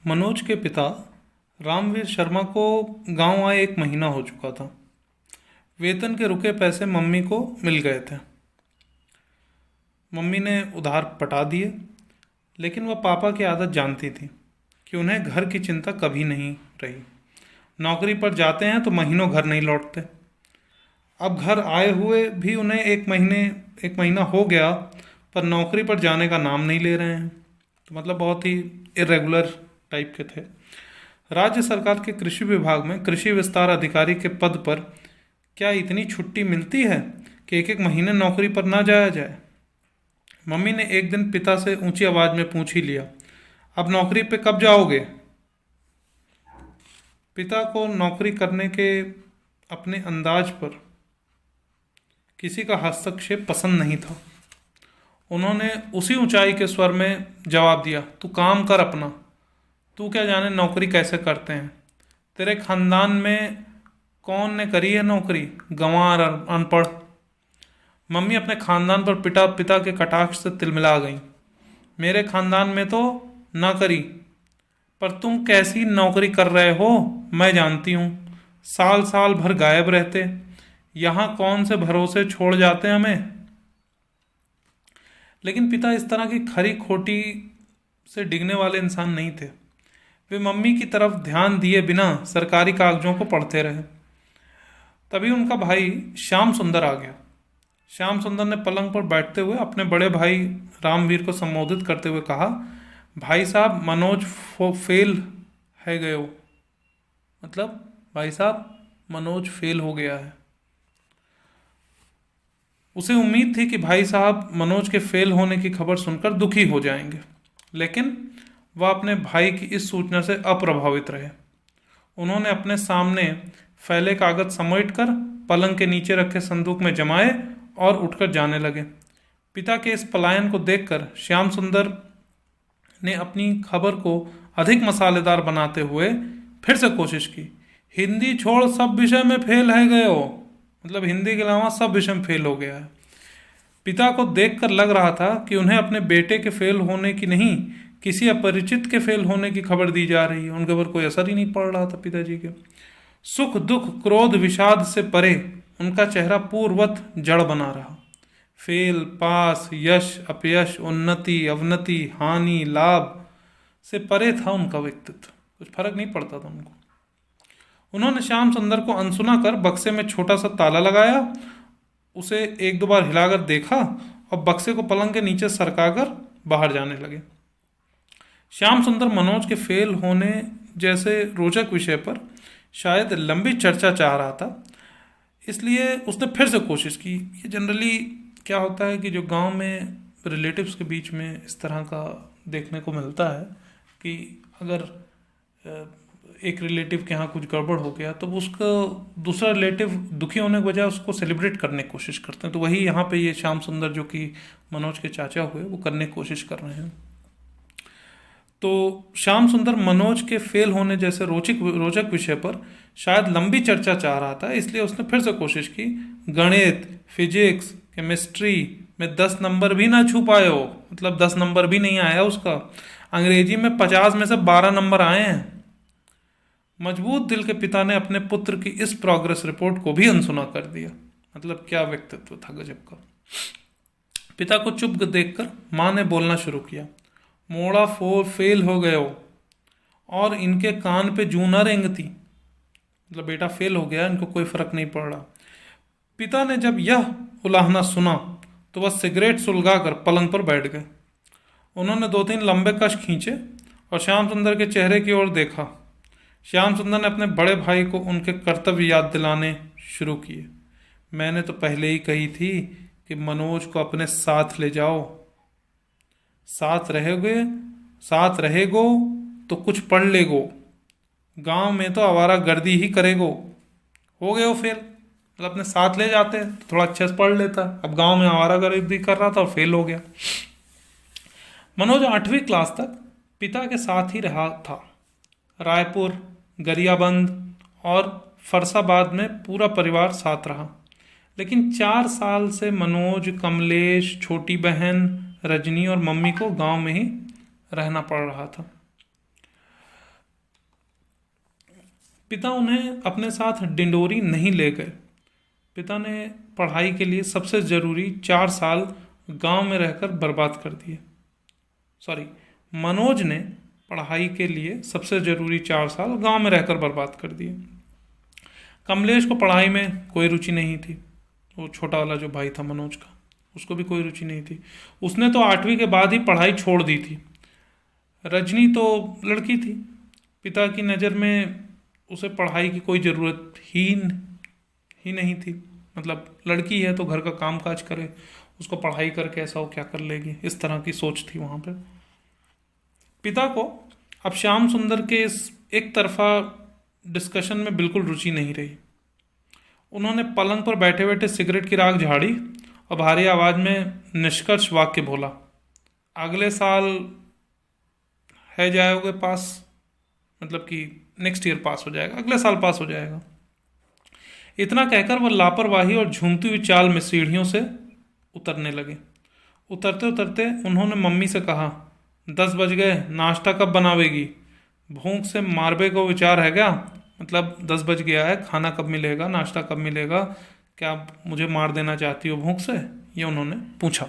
मनोज के पिता रामवीर शर्मा को गांव आए 1 महीना हो चुका था। वेतन के रुके पैसे मम्मी को मिल गए थे। मम्मी ने उधार पटा दिए, लेकिन वह पापा की आदत जानती थी कि उन्हें घर की चिंता कभी नहीं रही। नौकरी पर जाते हैं तो महीनों घर नहीं लौटते। अब घर आए हुए भी उन्हें 1 महीना हो गया, पर नौकरी पर जाने का नाम नहीं ले रहे हैं। तो मतलब बहुत ही इरेगुलर टाइप के थे। राज्य सरकार के कृषि विभाग में कृषि विस्तार अधिकारी के पद पर क्या इतनी छुट्टी मिलती है कि 1 1 महीने नौकरी पर ना जाया जाए? मम्मी ने एक दिन पिता से ऊंची आवाज में पूछ ही लिया, अब नौकरी पे कब जाओगे? पिता को नौकरी करने के अपने अंदाज पर किसी का हस्तक्षेप पसंद नहीं था। उन्होंने उसी ऊंचाई के स्वर में जवाब दिया, तू काम कर अपना। तू क्या जाने नौकरी कैसे करते हैं? तेरे खानदान में कौन ने करी है नौकरी? गंवार और अनपढ़। मम्मी अपने खानदान पर पिता के कटाक्ष से तिलमिला गई। मेरे खानदान में तो ना करी, पर तुम कैसी नौकरी कर रहे हो मैं जानती हूँ। साल साल भर गायब रहते, यहाँ कौन से भरोसे छोड़ जाते हमें। लेकिन पिता इस तरह की खरी खोटी से डिगने वाले इंसान नहीं थे। वे मम्मी की तरफ ध्यान दिए बिना सरकारी कागजों को पढ़ते रहे। तभी उनका भाई श्याम सुंदर आ गया। श्याम सुंदर ने पलंग पर बैठते हुए अपने बड़े भाई रामवीर को संबोधित करते हुए कहा, भाई साहब मनोज फेल है गए हो। मतलब भाई साहब मनोज फेल हो गया है। उसे उम्मीद थी कि भाई साहब मनोज के फेल होने की खबर सुनकर दुखी हो जाएंगे, लेकिन वह अपने भाई की इस सूचना से अप्रभावित रहे। उन्होंने अपने सामने फैले कागज समेटकर पलंग के नीचे रखे संदूक में जमाए और उठकर जाने लगे। पिता के इस पलायन को देखकर श्याम सुंदर ने अपनी खबर को अधिक मसालेदार बनाते हुए फिर से कोशिश की। हिंदी छोड़ सब विषय में फेल है गए हो। मतलब हिंदी के अलावा सब विषय में फेल हो गया है। पिता को देखकर लग रहा था कि उन्हें अपने बेटे के फेल होने की नहीं, किसी अपरिचित के फेल होने की खबर दी जा रही है। उनके ऊपर कोई असर ही नहीं पड़ रहा था पिताजी के। सुख दुख क्रोध विषाद से परे उनका चेहरा पूर्ववत जड़ बना रहा। फेल पास, यश अपयश, उन्नति अवनति, हानि लाभ से परे था उनका व्यक्तित्व। कुछ फर्क नहीं पड़ता था उनको। उन्होंने श्याम सुंदर को अनसुना कर बक्से में छोटा सा ताला लगाया, उसे 1 2 बार हिलाकर देखा और बक्से को पलंग के नीचे सरकाकर बाहर जाने लगे। श्याम सुंदर मनोज के फेल होने जैसे रोचक विषय पर शायद लंबी चर्चा चाह रहा था, इसलिए उसने फिर से कोशिश की। ये जनरली क्या होता है कि जो गांव में रिलेटिव्स के बीच में इस तरह का देखने को मिलता है कि अगर एक रिलेटिव के यहाँ कुछ गड़बड़ हो गया तो उसका दूसरा रिलेटिव दुखी होने के बजाय उसको सेलिब्रेट करने की कोशिश करते हैं। तो वही यहाँ पे ये श्याम सुंदर जो कि मनोज के चाचा हुए वो करने की कोशिश कर रहे हैं। तो श्याम सुंदर मनोज के फेल होने जैसे रोचक विषय पर शायद लंबी चर्चा चाह रहा था, इसलिए उसने फिर से कोशिश की। गणित, फिजिक्स, केमिस्ट्री में 10 नंबर भी ना छू पाए हो। मतलब 10 नंबर भी नहीं आया उसका। अंग्रेजी में 50 में से 12 नंबर आए हैं। मजबूत दिल के पिता ने अपने पुत्र की इस प्रोग्रेस रिपोर्ट को भी अनसुना कर दिया। मतलब क्या व्यक्तित्व था गजब का। पिता को चुप देखकर माँ ने बोलना शुरू किया, मोड़ा फेल हो गए हो और इनके कान पे जू ना रेंगती। मतलब बेटा फेल हो गया, इनको कोई फर्क नहीं पड़ रहा। पिता ने जब यह उलाहना सुना तो वह सिगरेट सुलगाकर पलंग पर बैठ गए। उन्होंने 2 3 लंबे कश खींचे और श्याम सुंदर के चेहरे की ओर देखा। श्याम सुंदर ने अपने बड़े भाई को उनके कर्तव्य याद दिलाने शुरू किए। मैंने तो पहले ही कही थी कि मनोज को अपने साथ ले जाओ। साथ रहेगो तो कुछ पढ़ लेगो। गांव में तो आवारा गर्दी ही करेगो। हो गए हो फेल। मतलब अपने साथ ले जाते तो थोड़ा अच्छे से पढ़ लेता। अब गांव में आवारा गर्दी कर रहा था और फेल हो गया। मनोज 8वीं क्लास तक पिता के साथ ही रहा था। रायपुर, गरियाबंद और फरसाबाद में पूरा परिवार साथ रहा। लेकिन 4 साल से मनोज, कमलेश, छोटी बहन रजनी और मम्मी को गांव में ही रहना पड़ रहा था। पिता उन्हें अपने साथ डिंडोरी नहीं ले गए। पिता ने पढ़ाई के लिए सबसे ज़रूरी 4 साल गांव में रहकर बर्बाद कर दिए। सॉरी, मनोज ने पढ़ाई के लिए सबसे ज़रूरी 4 साल गांव में रहकर बर्बाद कर दिए। कमलेश को पढ़ाई में कोई रुचि नहीं थी। वो छोटा वाला जो भाई था मनोज का, उसको भी कोई रुचि नहीं थी। उसने तो 8वीं के बाद ही पढ़ाई छोड़ दी थी। रजनी तो लड़की थी, पिता की नज़र में उसे पढ़ाई की कोई ज़रूरत ही नहीं थी। मतलब लड़की है तो घर का काम काज करे, उसको पढ़ाई करके ऐसा हो क्या कर लेगी, इस तरह की सोच थी वहाँ पे। पिता को अब श्याम सुंदर के इस एक तरफा डिस्कशन में बिल्कुल रुचि नहीं रही। उन्होंने पलंग पर बैठे बैठे सिगरेट की राख झाड़ी और भारी आवाज़ में निष्कर्ष वाक्य बोला, अगले साल है जाओगे पास, मतलब कि नेक्स्ट ईयर पास हो जाएगा, अगले साल पास हो जाएगा। इतना कहकर वह लापरवाही और झूमती हुई चाल में सीढ़ियों से उतरने लगे। उतरते उतरते उन्होंने मम्मी से कहा, 10 बज गए, नाश्ता कब बनावेगी? भूख से मारबे को विचार है क्या? मतलब 10 बज गया है, खाना कब मिलेगा, नाश्ता कब मिलेगा, क्या आप मुझे मार देना चाहती हो भूख से? ये उन्होंने पूछा।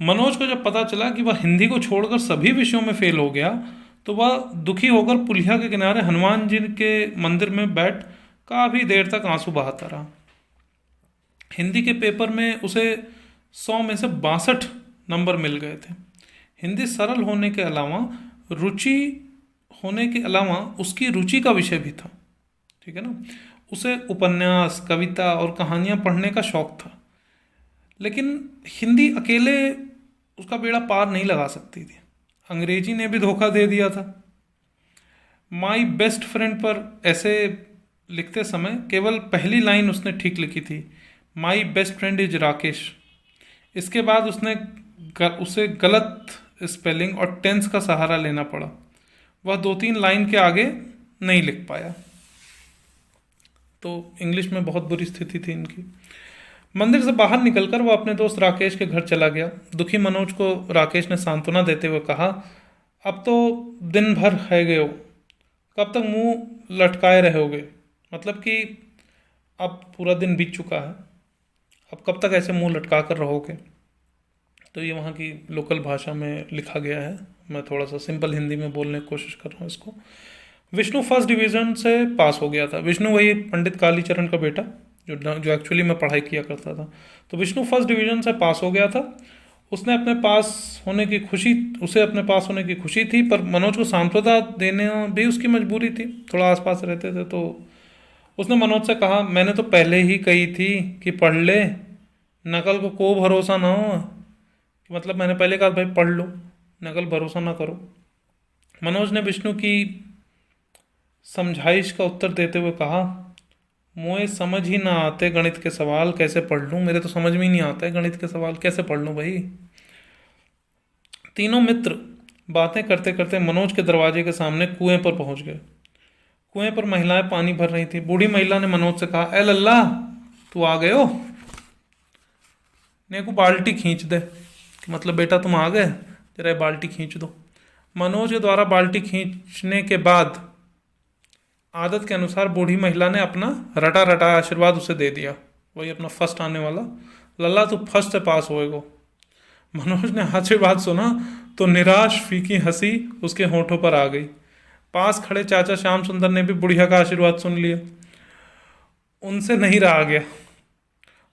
मनोज को जब पता चला कि वह हिंदी को छोड़कर सभी विषयों में फेल हो गया तो वह दुखी होकर पुलिया के किनारे हनुमान जी के मंदिर में बैठ काफ़ी देर तक आंसू बहाता रहा। हिंदी के पेपर में उसे 100 में से 62 नंबर मिल गए थे। हिंदी सरल होने के अलावा उसकी रुचि का विषय भी था, ठीक है ना। उसे उपन्यास, कविता और कहानियाँ पढ़ने का शौक था, लेकिन हिंदी अकेले उसका बेड़ा पार नहीं लगा सकती थी। अंग्रेजी ने भी धोखा दे दिया था। माई बेस्ट फ्रेंड पर ऐसे लिखते समय केवल पहली लाइन उसने ठीक लिखी थी, my best friend is Rakesh. इसके बाद उसे गलत स्पेलिंग और टेंस का सहारा लेना पड़ा। वह 2-3 लाइन के आगे नहीं लिख पाया। तो इंग्लिश में बहुत बुरी स्थिति थी इनकी। मंदिर से बाहर निकलकर वह अपने दोस्त राकेश के घर चला गया। दुखी मनोज को राकेश ने सांत्वना देते हुए कहा, अब तो दिन भर है गए हो, कब तक मुंह लटकाए रहोगे? मतलब कि अब पूरा दिन बीत चुका है, अब कब तक ऐसे मुंह लटका कर रहोगे? तो ये वहाँ की लोकल भाषा में लिखा गया है, मैं थोड़ा सा सिंपल हिंदी में बोलने की कोशिश कर रहा हूँ इसको। विष्णु फर्स्ट डिवीज़न से पास हो गया था। विष्णु वही पंडित कालीचरण का बेटा जो एक्चुअली में पढ़ाई किया करता था। तो विष्णु फर्स्ट डिवीज़न से पास हो गया था। उसे अपने पास होने की खुशी थी, पर मनोज को सांत्वना देने भी उसकी मजबूरी थी। थोड़ा आसपास रहते थे तो उसने मनोज से कहा, मैंने तो पहले ही कही थी कि पढ़ ले, नकल को भरोसा ना हो। मतलब मैंने पहले कहा भाई पढ़ लो, नकल भरोसा ना करो। मनोज ने विष्णु की समझाइश का उत्तर देते हुए कहा, मुझे समझ ही ना आते गणित के सवाल, कैसे पढ़ लूँ? मेरे तो समझ में ही नहीं आता है गणित के सवाल, कैसे पढ़ लूँ भाई? तीनों मित्र बातें करते करते मनोज के दरवाजे के सामने कुएं पर पहुंच गए। कुएं पर महिलाएं पानी भर रही थी। बूढ़ी महिला ने मनोज से कहा, ए लल्ला, तू आ गए हो, ने को बाल्टी खींच दे। मतलब बेटा तुम आ गए, जरा बाल्टी खींच दो। मनोज के द्वारा बाल्टी खींचने के बाद आदत के अनुसार बूढ़ी महिला ने अपना रटा रटा आशीर्वाद उसे दे दिया, वही अपना फर्स्ट आने वाला, लल्ला तू फर्स्ट से पास होएगो। मनोज ने आशीर्वाद सुना तो निराश फीकी हंसी उसके होठों पर आ गई। पास खड़े चाचा श्याम सुंदर ने भी बुढ़िया का आशीर्वाद सुन लिया। उनसे नहीं रहा गया,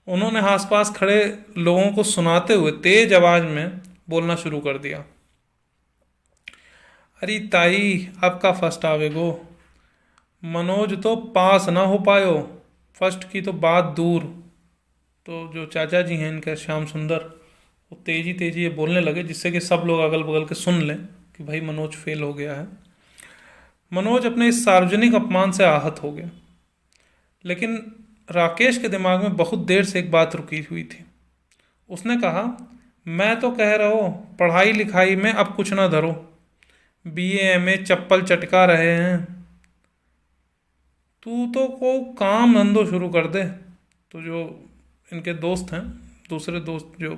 उन्होंने आसपास खड़े लोगों को सुनाते हुए तेज आवाज में बोलना शुरू कर दिया, अरे ताई अब का फर्स्ट आवेगो, मनोज तो पास ना हो पायो, फर्स्ट की तो बात दूर। तो जो चाचा जी हैं इनके श्याम सुंदर, वो तेजी तेजी ये बोलने लगे जिससे कि सब लोग अगल बगल के सुन लें कि भाई मनोज फेल हो गया है। मनोज अपने इस सार्वजनिक अपमान से आहत हो गया, लेकिन राकेश के दिमाग में बहुत देर से एक बात रुकी हुई थी। उसने कहा, मैं तो कह रहा हूँ पढ़ाई लिखाई में अब कुछ ना धरो, BA MA चप्पल चटका रहे हैं, तू तो को काम धंधो शुरू कर दे। तो जो इनके दोस्त हैं, दूसरे दोस्त जो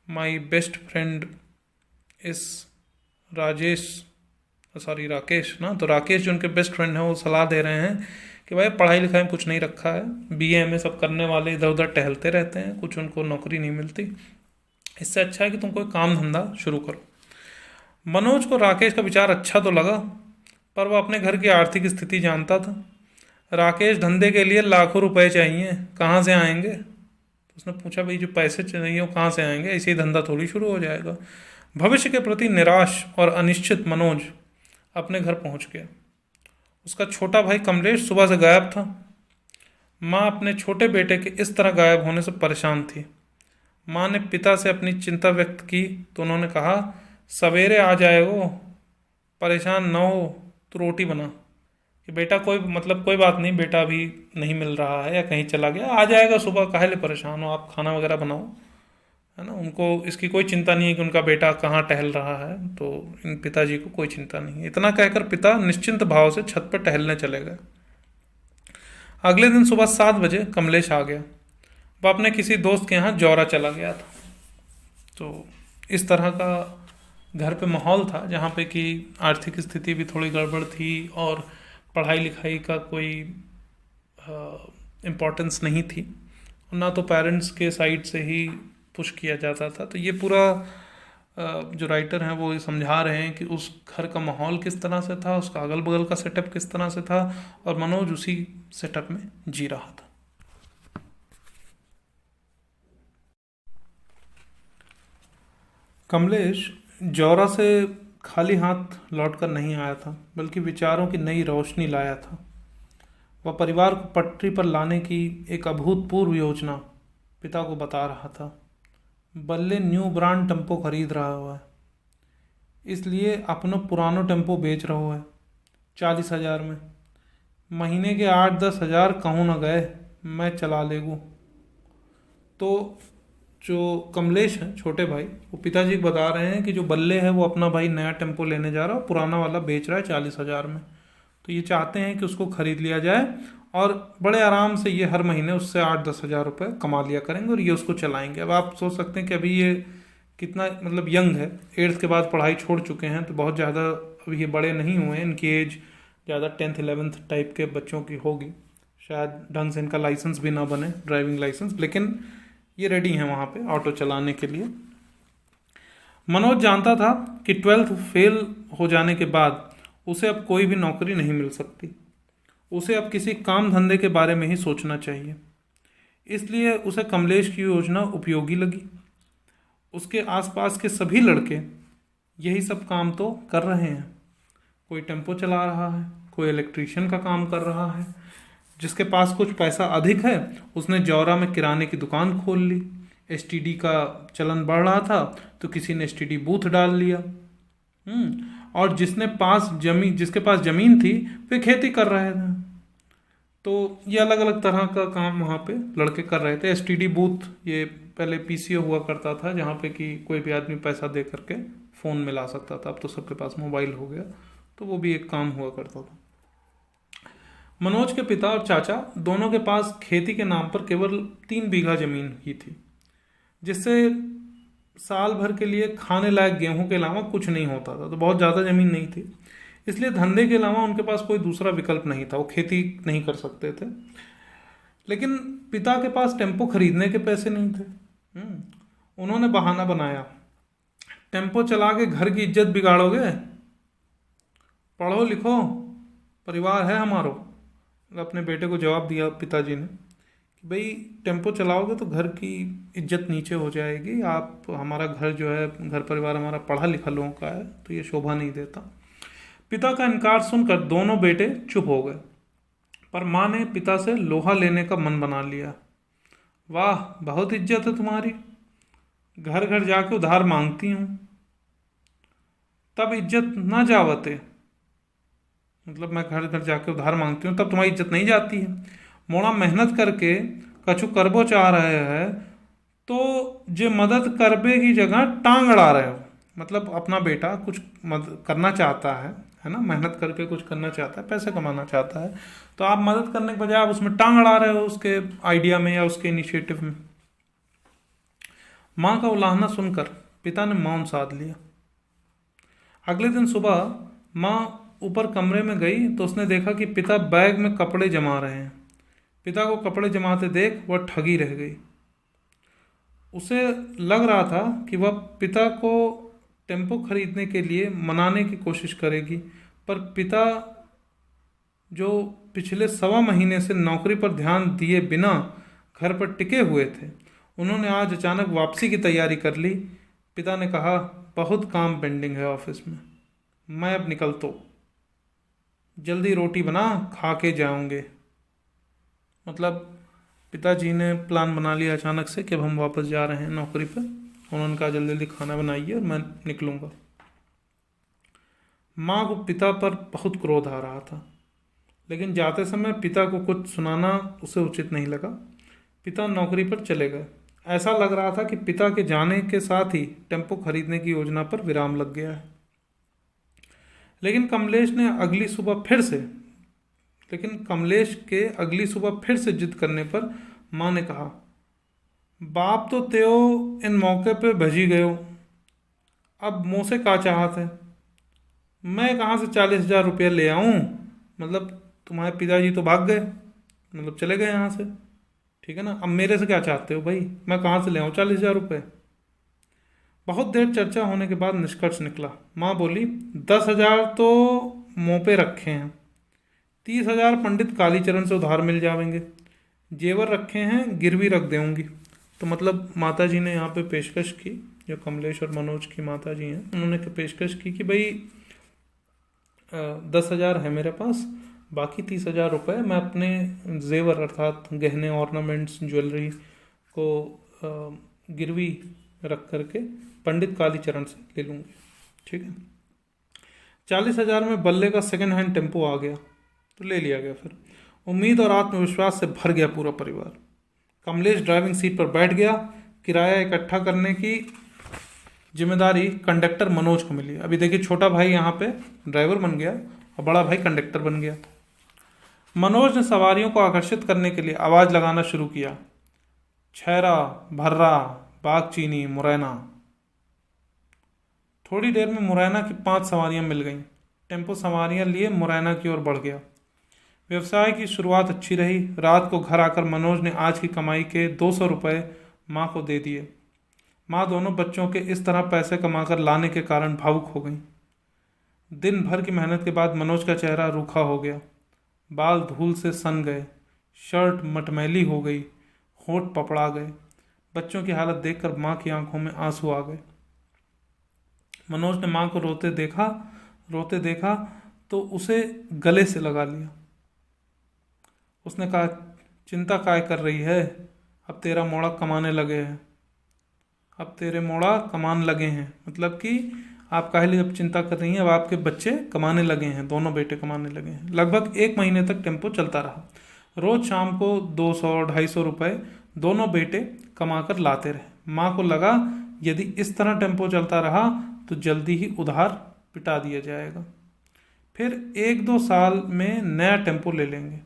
माई बेस्ट फ्रेंड इस राजेश सॉरी राकेश ना, तो राकेश जो उनके बेस्ट फ्रेंड हैं वो सलाह दे रहे हैं कि भाई पढ़ाई लिखाई में कुछ नहीं रखा है, बीए एमए सब करने वाले इधर उधर टहलते रहते हैं, कुछ उनको नौकरी नहीं मिलती, इससे अच्छा है कि तुम कोई काम धंधा शुरू करो। मनोज को राकेश का विचार अच्छा तो लगा, पर वह अपने घर की आर्थिक स्थिति जानता था। राकेश धंधे के लिए लाखों रुपए चाहिए, कहाँ से आएंगे? तो उसने पूछा भाई जो पैसे चाहिए वो कहाँ से आएंगे, ऐसे ही धंधा थोड़ी शुरू हो जाएगा। भविष्य के प्रति निराश और अनिश्चित मनोज अपने घर पहुंच गया। उसका छोटा भाई कमलेश सुबह से गायब था। माँ अपने छोटे बेटे के इस तरह गायब होने से परेशान थी। माँ ने पिता से अपनी चिंता व्यक्त की तो उन्होंने कहा, सवेरे आ जाएगो, परेशान न हो, तो रोटी बना। कि बेटा कोई बात नहीं, बेटा अभी नहीं मिल रहा है या कहीं चला गया, आ जाएगा सुबह, काहे ले परेशान हो, आप खाना वगैरह बनाओ, है ना। उनको इसकी कोई चिंता नहीं है कि उनका बेटा कहाँ टहल रहा है, तो इन पिताजी को कोई चिंता नहीं है। इतना कहकर पिता निश्चिंत भाव से छत पर टहलने चले गए। अगले दिन सुबह 7 बजे कमलेश आ गया। वह अपने किसी दोस्त के यहाँ जौरा चला गया था। तो इस तरह का घर पे माहौल था जहाँ पे कि आर्थिक स्थिति भी थोड़ी गड़बड़ थी और पढ़ाई लिखाई का कोई इम्पोर्टेंस नहीं थी, ना तो पेरेंट्स के साइड से ही पुश किया जाता था। तो ये पूरा जो राइटर हैं वो ये समझा रहे हैं कि उस घर का माहौल किस तरह से था, उसका अगल बगल का सेटअप किस तरह से था, और मनोज उसी सेटअप में जी रहा था। कमलेश जौरा से खाली हाथ लौटकर नहीं आया था, बल्कि विचारों की नई रोशनी लाया था। वह परिवार को पटरी पर लाने की एक अभूतपूर्व योजना पिता को बता रहा था। बल्ले न्यू ब्रांड टेम्पो खरीद रहा हुआ है, इसलिए अपनो पुरानो टेम्पो बेच रहा है 40,000 में। महीने के 8-10 हज़ार कहूँ न गए, मैं चला लेगू। तो जो कमलेश हैं छोटे भाई, वो पिताजी को बता रहे हैं कि जो बल्ले है वो अपना भाई नया टेम्पो लेने जा रहा है, पुराना वाला बेच रहा है 40,000 में। तो ये चाहते हैं कि उसको खरीद लिया जाए और बड़े आराम से ये हर महीने उससे 8-10 हज़ार रुपये कमा लिया करेंगे और ये उसको चलाएंगे। अब आप सोच सकते हैं कि अभी ये कितना मतलब यंग है, 8th के बाद पढ़ाई छोड़ चुके हैं, तो बहुत ज़्यादा अभी ये बड़े नहीं हुए हैं, इनकी एज ज़्यादा 10th 11th टाइप के बच्चों की होगी, शायद ढंग से इनका लाइसेंस भी ना बने, ड्राइविंग लाइसेंस, लेकिन ये रेडी हैं वहाँ पे ऑटो चलाने के लिए। मनोज जानता था कि 12th फेल हो जाने के बाद उसे अब कोई भी नौकरी नहीं मिल सकती, उसे अब किसी काम धंधे के बारे में ही सोचना चाहिए। इसलिए उसे कमलेश की योजना उपयोगी लगी। उसके आसपास के सभी लड़के यही सब काम तो कर रहे हैं, कोई टेम्पो चला रहा है, कोई इलेक्ट्रीशियन का काम कर रहा है, जिसके पास कुछ पैसा अधिक है उसने जौरा में किराने की दुकान खोल ली। एसटीडी का चलन बढ़ रहा था तो किसी ने एसटीडी बूथ डाल लिया। और जिसके पास ज़मीन थी वे खेती कर रहे थे। तो ये अलग अलग तरह का काम वहाँ पे लड़के कर रहे थे। एसटीडी बूथ ये पहले पीसीओ हुआ करता था, जहाँ पे कि कोई भी आदमी पैसा दे करके फ़ोन मिला सकता था, अब तो सबके पास मोबाइल हो गया, तो वो भी एक काम हुआ करता था। मनोज के पिता और चाचा दोनों के पास खेती के नाम पर केवल 3 बीघा ज़मीन ही थी, जिससे साल भर के लिए खाने लायक गेहूं के अलावा कुछ नहीं होता था। तो बहुत ज़्यादा ज़मीन नहीं थी, इसलिए धंधे के अलावा उनके पास कोई दूसरा विकल्प नहीं था, वो खेती नहीं कर सकते थे। लेकिन पिता के पास टेम्पो खरीदने के पैसे नहीं थे। उन्होंने बहाना बनाया, टेम्पो चला के घर की इज्जत बिगाड़ोगे, पढ़ो लिखो, परिवार है हमारो। अपने बेटे को जवाब दिया पिताजी ने कि भाई टेम्पो चलाओगे तो घर की इज्जत नीचे हो जाएगी, आप हमारा घर जो है, घर परिवार हमारा पढ़ा लिखा लोगों का है, तो ये शोभा नहीं देता। पिता का इनकार सुनकर दोनों बेटे चुप हो गए, पर माँ ने पिता से लोहा लेने का मन बना लिया। वाह, बहुत इज्जत है तुम्हारी, घर घर जाके उधार मांगती हूँ, तब इज्जत ना जावते। मतलब मैं घर घर जाके उधार मांगती हूँ तब तुम्हारी इज्जत नहीं जाती है। मोड़ा मेहनत करके कछु करबो चाह रहे हैं तो जे मदद करबे की जगह टांग अड़ा रहे हो। मतलब अपना बेटा कुछ करना चाहता है ना, मेहनत करके कुछ करना चाहता है, पैसे कमाना चाहता है, तो आप मदद करने के बजाय आप उसमें टांग अड़ा रहे हो, उसके आइडिया में या उसके इनिशिएटिव में। माँ का उलाहना सुनकर पिता ने मौन साध लिया। अगले दिन सुबह माँ ऊपर कमरे में गई तो उसने देखा कि पिता बैग में कपड़े जमा रहे हैं। पिता को कपड़े जमाते देख वह ठगी रह गई। उसे लग रहा था कि वह पिता को टेम्पो खरीदने के लिए मनाने की कोशिश करेगी, पर पिता जो पिछले 1.25 महीने से नौकरी पर ध्यान दिए बिना घर पर टिके हुए थे, उन्होंने आज अचानक वापसी की तैयारी कर ली। पिता ने कहा, बहुत काम पेंडिंग है ऑफिस में, मैं अब निकलता हूँ, जल्दी रोटी बना, खा के जाऊंगे। मतलब पिताजी ने प्लान बना लिया अचानक से कि अब हम वापस जा रहे हैं नौकरी पर। उन्होंने कहा जल्दी जल्दी खाना बनाइए और मैं निकलूंगा। माँ को पिता पर बहुत क्रोध आ रहा था, लेकिन जाते समय पिता को कुछ सुनाना उसे उचित नहीं लगा। पिता नौकरी पर चले गए। ऐसा लग रहा था कि पिता के जाने के साथ ही टेम्पो खरीदने की योजना पर विराम लग गया है। लेकिन कमलेश के अगली सुबह फिर से जिद करने पर माँ ने कहा, बाप तो त्यो इन मौके पे भजी गयो, अब मुँह से का चाहत है, मैं कहाँ से 40,000 रुपये ले आऊँ। मतलब तुम्हारे पिताजी तो भाग गए, मतलब चले गए यहाँ से, ठीक है ना। अब मेरे से क्या चाहते हो भाई, मैं कहाँ से ले आऊँ 40,000 रुपये। बहुत देर चर्चा होने के बाद निष्कर्ष निकला। माँ बोली, 10,000 तो मुँह पे रखे हैं, 30,000 पंडित कालीचरण से उधार मिल जाएंगे, जेवर रखे हैं गिरवी रख देंगी। तो मतलब माता जी ने यहाँ पे पेशकश की, जो कमलेश और मनोज की माता जी हैं, उन्होंने पेशकश की कि भाई 10,000 है मेरे पास, बाकी 30,000 रुपये मैं अपने जेवर अर्थात गहने, ऑर्नामेंट्स, ज्वेलरी को गिरवी रख करके पंडित कालीचरण से ले लूँगी, ठीक है। 40,000 में बल्ले का सेकंड हैंड टेम्पो आ गया तो ले लिया गया। फिर उम्मीद और आत्मविश्वास से भर गया पूरा परिवार। कमलेश ड्राइविंग सीट पर बैठ गया। किराया इकट्ठा करने की जिम्मेदारी कंडक्टर मनोज को मिली। अभी देखिए, छोटा भाई यहाँ पे ड्राइवर बन गया और बड़ा भाई कंडक्टर बन गया। मनोज ने सवारियों को आकर्षित करने के लिए आवाज़ लगाना शुरू किया, छैरा, भर्रा, बाग चीनी, मुरैना। थोड़ी देर में मुरैना की 5 सवारियां मिल गईं। टेम्पो सवारियां लिए मुरैना की ओर बढ़ गया। व्यवसाय की शुरुआत अच्छी रही। रात को घर आकर मनोज ने आज की कमाई के 200 रुपये माँ को दे दिए। माँ दोनों बच्चों के इस तरह पैसे कमाकर लाने के कारण भावुक हो गई। दिन भर की मेहनत के बाद मनोज का चेहरा रूखा हो गया, बाल धूल से सन गए, शर्ट मटमैली हो गई, होंठ पपड़ा गए। बच्चों की हालत देखकर माँ की आंखों में आंसू आ गए। मनोज ने माँ को रोते देखा तो उसे गले से लगा लिया। उसने कहा, चिंता काय कर रही है, अब तेरा मोड़ा कमाने लगे हैं, अब तेरे मोड़ा कमान लगे हैं। मतलब कि आप काहे लिए अब चिंता कर रही हैं, अब आपके बच्चे कमाने लगे हैं, दोनों बेटे कमाने लगे हैं। लगभग 1 महीने तक टेम्पो चलता रहा। रोज शाम को 200-250 रुपये दोनों बेटे कमाकर लाते रहे। माँ को लगा, यदि इस तरह टेम्पो चलता रहा तो जल्दी ही उधार पिटा दिया जाएगा, फिर 1-2 साल में नया टेम्पो ले लेंगे।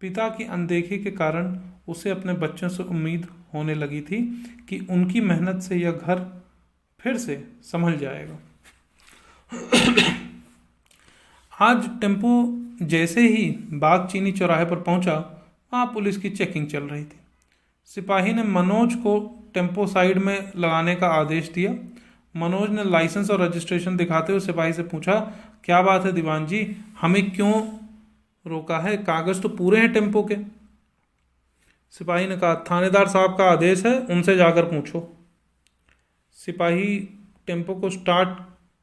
पिता की अनदेखी के कारण उसे अपने बच्चों से उम्मीद होने लगी थी कि उनकी मेहनत से यह घर फिर से संभल जाएगा। आज टेम्पो जैसे ही बाग चीनी चौराहे पर पहुंचा, वहाँ पुलिस की चेकिंग चल रही थी। सिपाही ने मनोज को टेम्पो साइड में लगाने का आदेश दिया। मनोज ने लाइसेंस और रजिस्ट्रेशन दिखाते हुए सिपाही से पूछा, क्या बात है दीवान जी, हमें क्यों रोका है, कागज तो पूरे हैं टेम्पो के। सिपाही ने कहा, थानेदार साहब का आदेश है, उनसे जाकर पूछो। सिपाही टेम्पो को स्टार्ट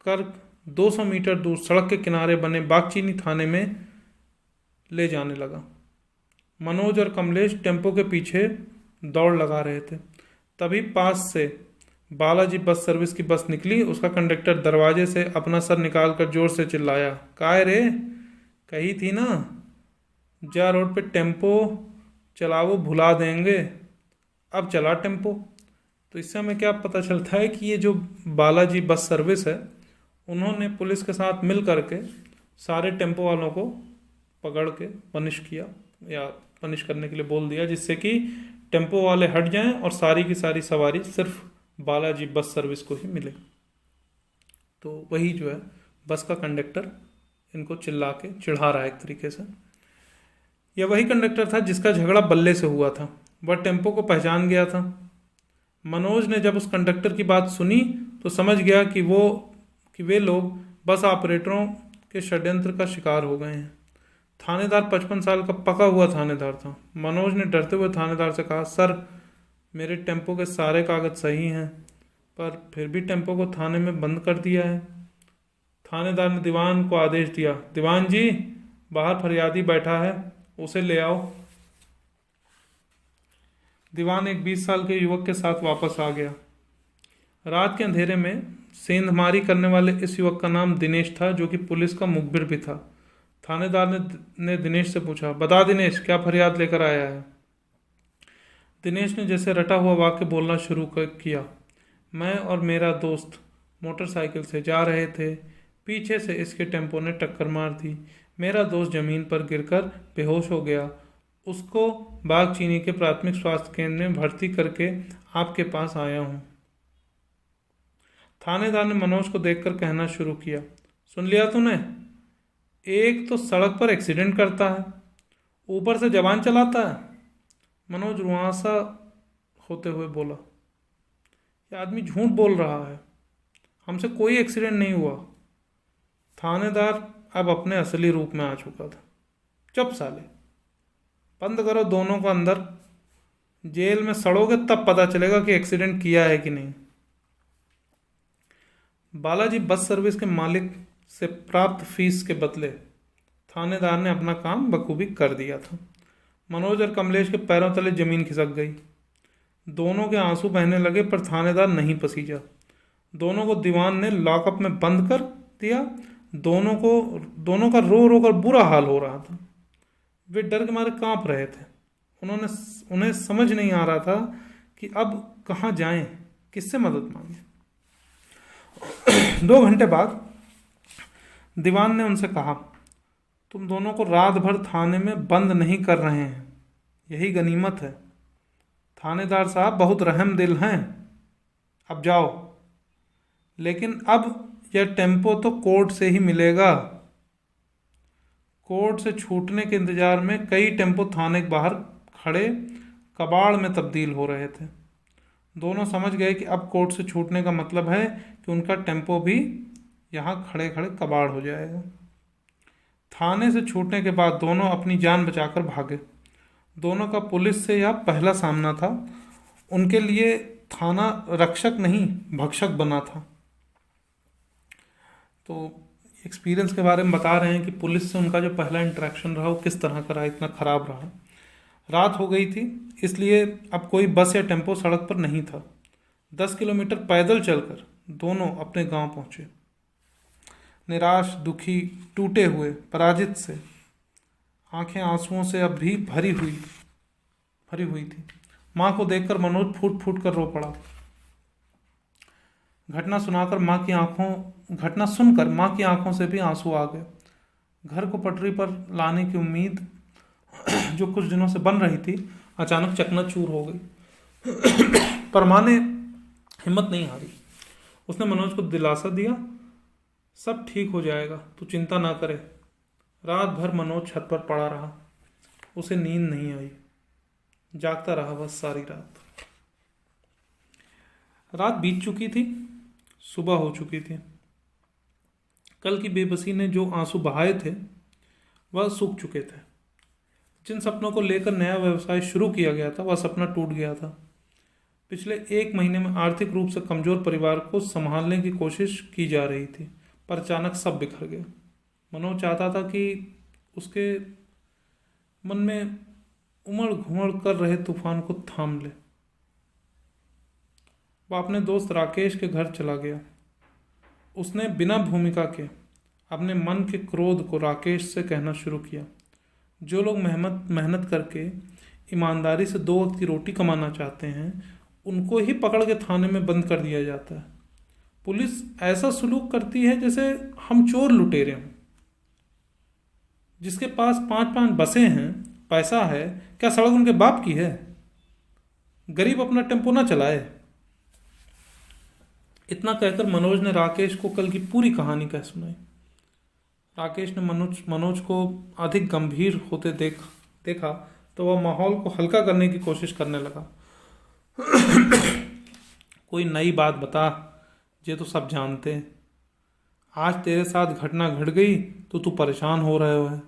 कर 200 मीटर दूर सड़क के किनारे बने बागचीनी थाने में ले जाने लगा। मनोज और कमलेश टेम्पो के पीछे दौड़ लगा रहे थे। तभी पास से बालाजी बस सर्विस की बस निकली। उसका कंडक्टर दरवाजे से अपना सर निकालकर जोर से चिल्लाया, काय रे, कही थी ना जा रोड पे टेम्पो चलाओ, भुला देंगे, अब चला टेम्पो। तो इससे हमें क्या पता चलता है कि ये जो बालाजी बस सर्विस है, उन्होंने पुलिस के साथ मिल करके सारे टेम्पो वालों को पकड़ के पनिश किया या पनिश करने के लिए बोल दिया, जिससे कि टेम्पो वाले हट जाएं और सारी की सारी सवारी सिर्फ बालाजी बस सर्विस को ही मिले। तो वही जो है बस का कंडक्टर इनको चिल्ला के चिढ़ा रहा है एक तरीके से। यह वही कंडक्टर था जिसका झगड़ा बल्ले से हुआ था। वह टेम्पो को पहचान गया था। मनोज ने जब उस कंडक्टर की बात सुनी तो समझ गया कि वे लोग बस ऑपरेटरों के षड्यंत्र का शिकार हो गए हैं। थानेदार 55 साल का पका हुआ थानेदार था। मनोज ने डरते हुए थानेदार से कहा, सर मेरे टेम्पो के सारे कागज सही हैं, पर फिर भी टेम्पो को थाने में बंद कर दिया है। थानेदार ने दीवान को आदेश दिया, दीवान जी बाहर फरियादी बैठा है, उसे ले आओ। दीवान एक 20 साल के युवक के साथ वापस आ गया। रात के अंधेरे में सेंधमारी करने वाले इस युवक का नाम दिनेश था, जो कि पुलिस का मुखबिर भी था। थानेदार ने दिनेश से पूछा, बता दिनेश, क्या फरियाद लेकर आया है? दिनेश ने जैसे रटा हुआ वाक्य बोलना शुरू किया। मैं और मेरा दोस्त मोटरसाइकिल से जा रहे थे। पीछे से इसके टेम्पो ने टक्कर मार दी। मेरा दोस्त जमीन पर गिरकर बेहोश हो गया। उसको बागचीनी के प्राथमिक स्वास्थ्य केंद्र में भर्ती करके आपके पास आया हूँ। थानेदार ने मनोज को देखकर कहना शुरू किया, सुन लिया तूने? एक तो सड़क पर एक्सीडेंट करता है, ऊपर से जबान चलाता है। मनोज रुआंसा होते हुए बोला, ये आदमी झूठ बोल रहा है, हमसे कोई एक्सीडेंट नहीं हुआ। थानेदार अब अपने असली रूप में आ चुका था। चुप साले, बंद करो दोनों को अंदर। जेल में सड़ोगे तब पता चलेगा कि एक्सीडेंट किया है कि नहीं। बालाजी बस सर्विस के मालिक से प्राप्त फीस के बदले थानेदार ने अपना काम बखूबी कर दिया था। मनोज और कमलेश के पैरों तले जमीन खिसक गई। दोनों के आंसू बहने लगे, पर थानेदार नहीं पसीजा। दोनों को दीवान ने लॉकअप में बंद कर दिया। दोनों का रो रो कर बुरा हाल हो रहा था। वे डर के मारे कांप रहे थे। उन्हें समझ नहीं आ रहा था कि अब कहाँ जाएं, किससे मदद मांगे। 2 घंटे बाद दीवान ने उनसे कहा, तुम दोनों को रात भर थाने में बंद नहीं कर रहे हैं, यही गनीमत है। थानेदार साहब बहुत रहम दिल हैं, अब जाओ। लेकिन अब यह टेम्पो तो कोर्ट से ही मिलेगा। कोर्ट से छूटने के इंतजार में कई टेम्पो थाने के बाहर खड़े कबाड़ में तब्दील हो रहे थे। दोनों समझ गए कि अब कोर्ट से छूटने का मतलब है कि उनका टेम्पो भी यहाँ खड़े खड़े कबाड़ हो जाएगा। थाने से छूटने के बाद दोनों अपनी जान बचाकर भागे। दोनों का पुलिस से यह पहला सामना था। उनके लिए थाना रक्षक नहीं भक्षक बना था। तो एक्सपीरियंस के बारे में बता रहे हैं कि पुलिस से उनका जो पहला इंटरेक्शन रहा वो किस तरह का रहा, इतना ख़राब रहा। रात हो गई थी, इसलिए अब कोई बस या टेम्पो सड़क पर नहीं था। 10 किलोमीटर पैदल चलकर दोनों अपने गांव पहुंचे। निराश, दुखी, टूटे हुए, पराजित से, आंखें आंसुओं से अब भी भरी हुई थी। माँ को देखकर मनोज फूट फूट कर रो पड़ा। घटना सुनकर माँ की आंखों से भी आंसू आ गए। घर को पटरी पर लाने की उम्मीद जो कुछ दिनों से बन रही थी अचानक चकनाचूर हो गई। पर माँ ने हिम्मत नहीं हारी। उसने मनोज को दिलासा दिया, सब ठीक हो जाएगा, तू चिंता ना करे। रात भर मनोज छत पर पड़ा रहा। उसे नींद नहीं आई, जागता रहा बस सारी रात। रात बीत चुकी थी, सुबह हो चुकी थी। कल की बेबसी ने जो आंसू बहाए थे वह सूख चुके थे। जिन सपनों को लेकर नया व्यवसाय शुरू किया गया था वह सपना टूट गया था। पिछले 1 महीने में आर्थिक रूप से कमजोर परिवार को संभालने की कोशिश की जा रही थी, पर अचानक सब बिखर गया। मनोज चाहता था कि उसके मन में उमड़ घुमड़ कर रहे तूफान को थाम ले। वह अपने दोस्त राकेश के घर चला गया। उसने बिना भूमिका के अपने मन के क्रोध को राकेश से कहना शुरू किया। जो लोग मेहनत करके ईमानदारी से 2 वक्त की रोटी कमाना चाहते हैं उनको ही पकड़ के थाने में बंद कर दिया जाता है। पुलिस ऐसा सलूक करती है जैसे हम चोर लुटेरे हों। जिसके पास 5-5 बसें हैं, पैसा है, क्या सड़क उनके बाप की है? गरीब अपना टेम्पो ना चलाए। इतना कहकर मनोज ने राकेश को कल की पूरी कहानी कह सुनाई। राकेश ने मनोज को अधिक गंभीर होते देखा तो वह माहौल को हल्का करने की कोशिश करने लगा। कोई नई बात बता, ये तो सब जानते हैं। आज तेरे साथ घटना घट गई तो तू परेशान हो रहे हो है।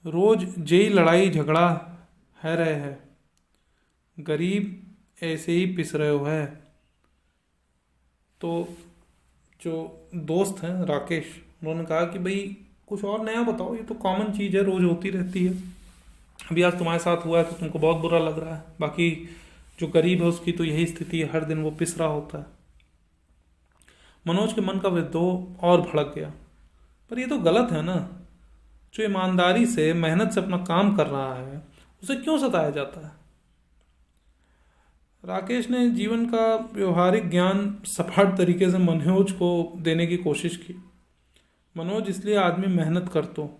रोज जेई लड़ाई झगड़ा है रहे है, गरीब ऐसे ही पिस रहे हो है। तो जो दोस्त हैं राकेश, उन्होंने कहा कि भाई कुछ और नया बताओ, ये तो कॉमन चीज़ है, रोज होती रहती है। अभी आज तुम्हारे साथ हुआ है तो तुमको बहुत बुरा लग रहा है, बाकी जो गरीब है उसकी तो यही स्थिति है, हर दिन वो पिस रहा होता है। मनोज के मन का विद्रोह और भड़क गया। पर ये तो गलत है ना, जो ईमानदारी से मेहनत से अपना काम कर रहा है उसे क्यों सताया जाता है। राकेश ने जीवन का व्यवहारिक ज्ञान सपाट तरीके से मनोज को देने की कोशिश की। मनोज, इसलिए आदमी मेहनत करतो,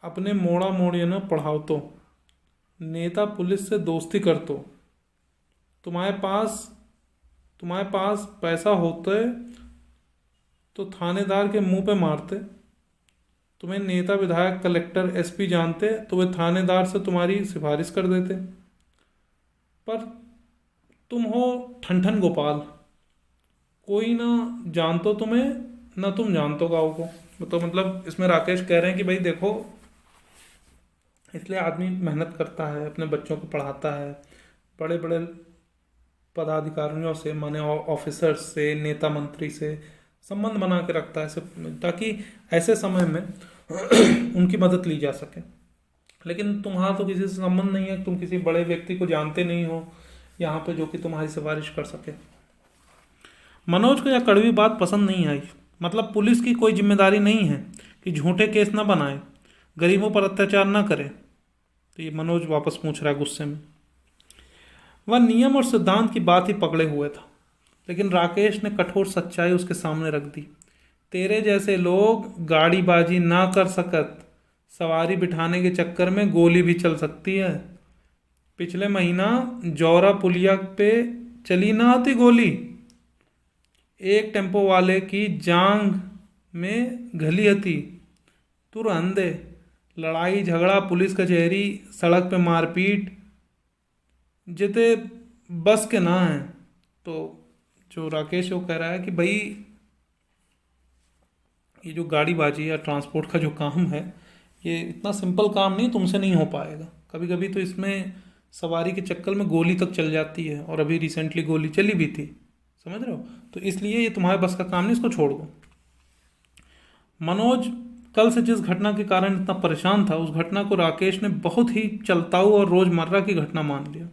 अपने मोड़ा मोड़िए न पढ़ावतो, नेता पुलिस से दोस्ती करतो, तुम्हारे पास पैसा होते तो थानेदार के मुंह पे मारते, तुम्हें नेता विधायक कलेक्टर एसपी जानते तो वे थानेदार से तुम्हारी सिफारिश कर देते। पर तुम हो ठन गोपाल, कोई ना जानतो तुम्हें, ना तुम जानतो गाँव को। तो मतलब इसमें राकेश कह रहे हैं कि भाई देखो, इसलिए आदमी मेहनत करता है, अपने बच्चों को पढ़ाता है, बड़े बड़े पदाधिकारियों से, माने ऑफिसर्स से, नेता मंत्री से संबंध बना के रखता है, ताकि ऐसे समय में उनकी मदद ली जा सके। लेकिन तुम्हारा तो किसी से संबंध नहीं है, तुम किसी बड़े व्यक्ति को जानते नहीं हो यहाँ पे जो कि तुम्हारी सिफारिश कर सके। मनोज को यह कड़वी बात पसंद नहीं आई। मतलब पुलिस की कोई जिम्मेदारी नहीं है कि झूठे केस ना बनाए, गरीबों पर अत्याचार ना करे। तो ये मनोज वापस पूछ रहा है गुस्से में। वह नियम और सिद्धांत की बात ही पकड़े हुए था, लेकिन राकेश ने कठोर सच्चाई उसके सामने रख दी। तेरे जैसे लोग गाड़ीबाजी ना कर सकत, सवारी बिठाने के चक्कर में गोली भी चल सकती है। पिछले महीना जौरा पुलिया पे चली ना आती गोली, एक टेम्पो वाले की जांग में घली हती। तुर अंधे, लड़ाई झगड़ा, पुलिस कचहरी, सड़क पे मारपीट, जिते बस के ना है। तो जो राकेश वो कह रहा है कि भाई ये जो गाड़ीबाजी या ट्रांसपोर्ट का जो काम है, ये इतना सिंपल काम नहीं, तुमसे नहीं हो पाएगा। कभी कभी तो इसमें सवारी के चक्कर में गोली तक चल जाती है, और अभी रिसेंटली गोली चली भी थी, समझ रहे हो। तो इसलिए ये तुम्हारे बस का काम नहीं, इसको छोड़ दो। मनोज कल से जिस घटना के कारण इतना परेशान था, उस घटना को राकेश ने बहुत ही चलताऊ और रोजमर्रा की घटना मान लिया।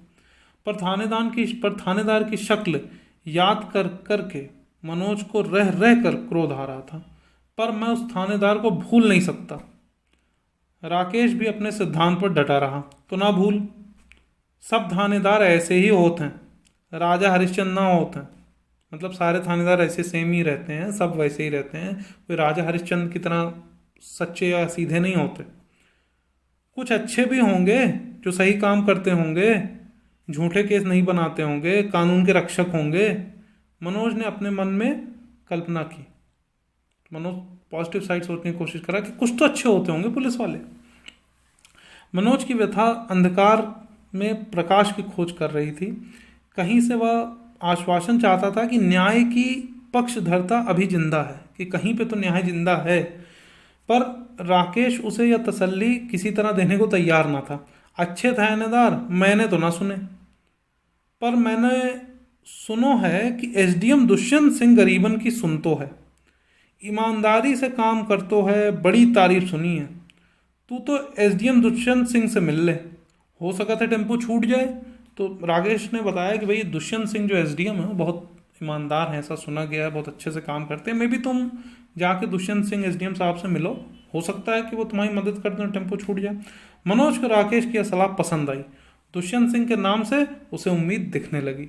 पर थानेदार की शक्ल याद करके मनोज को रह रह कर क्रोध आ रहा था। पर मैं उस थानेदार को भूल नहीं सकता। राकेश भी अपने सिद्धांत पर डटा रहा। तो ना भूल, सब थानेदार ऐसे ही होते हैं, राजा हरिश्चंद्र ना होते हैं। मतलब सारे थानेदार ऐसे सेम ही रहते हैं, सब वैसे ही रहते हैं, कोई राजा हरिश्चंद्र की तरह सच्चे या सीधे नहीं होते। कुछ अच्छे भी होंगे जो सही काम करते होंगे, झूठे केस नहीं बनाते होंगे, कानून के रक्षक होंगे। मनोज ने अपने मन में कल्पना की। मनोज पॉजिटिव साइड सोचने की कोशिश करा कि कुछ तो अच्छे होते होंगे पुलिस वाले। मनोज की व्यथा अंधकार में प्रकाश की खोज कर रही थी। कहीं से वह आश्वासन चाहता था कि न्याय की पक्षधरता अभी जिंदा है, कि कहीं पे तो न्याय जिंदा है। पर राकेश उसे यह तसल्ली किसी तरह देने को तैयार ना था। अच्छे थानेदार मैंने तो ना सुने, पर मैंने सुनो है कि एसडीएम दुष्यंत सिंह गरीबन की सुनतो है, ईमानदारी से काम करतो है, बड़ी तारीफ सुनी है। तू तो एसडीएम दुष्यंत सिंह से मिल ले, हो सका था टेम्पो छूट जाए। तो राकेश ने बताया कि भाई दुष्यंत सिंह जो एसडीएम है वो बहुत ईमानदार हैं, ऐसा सुना गया है, बहुत अच्छे से काम करते हैं। मे भी तुम जाके दुष्यंत सिंह एसडीएम साहब से मिलो, हो सकता है कि वो तुम्हारी मदद कर दें, टेम्पो छूट जाए। मनोज को राकेश की सलाह पसंद आई। दुष्यंत सिंह के नाम से उसे उम्मीद दिखने लगी।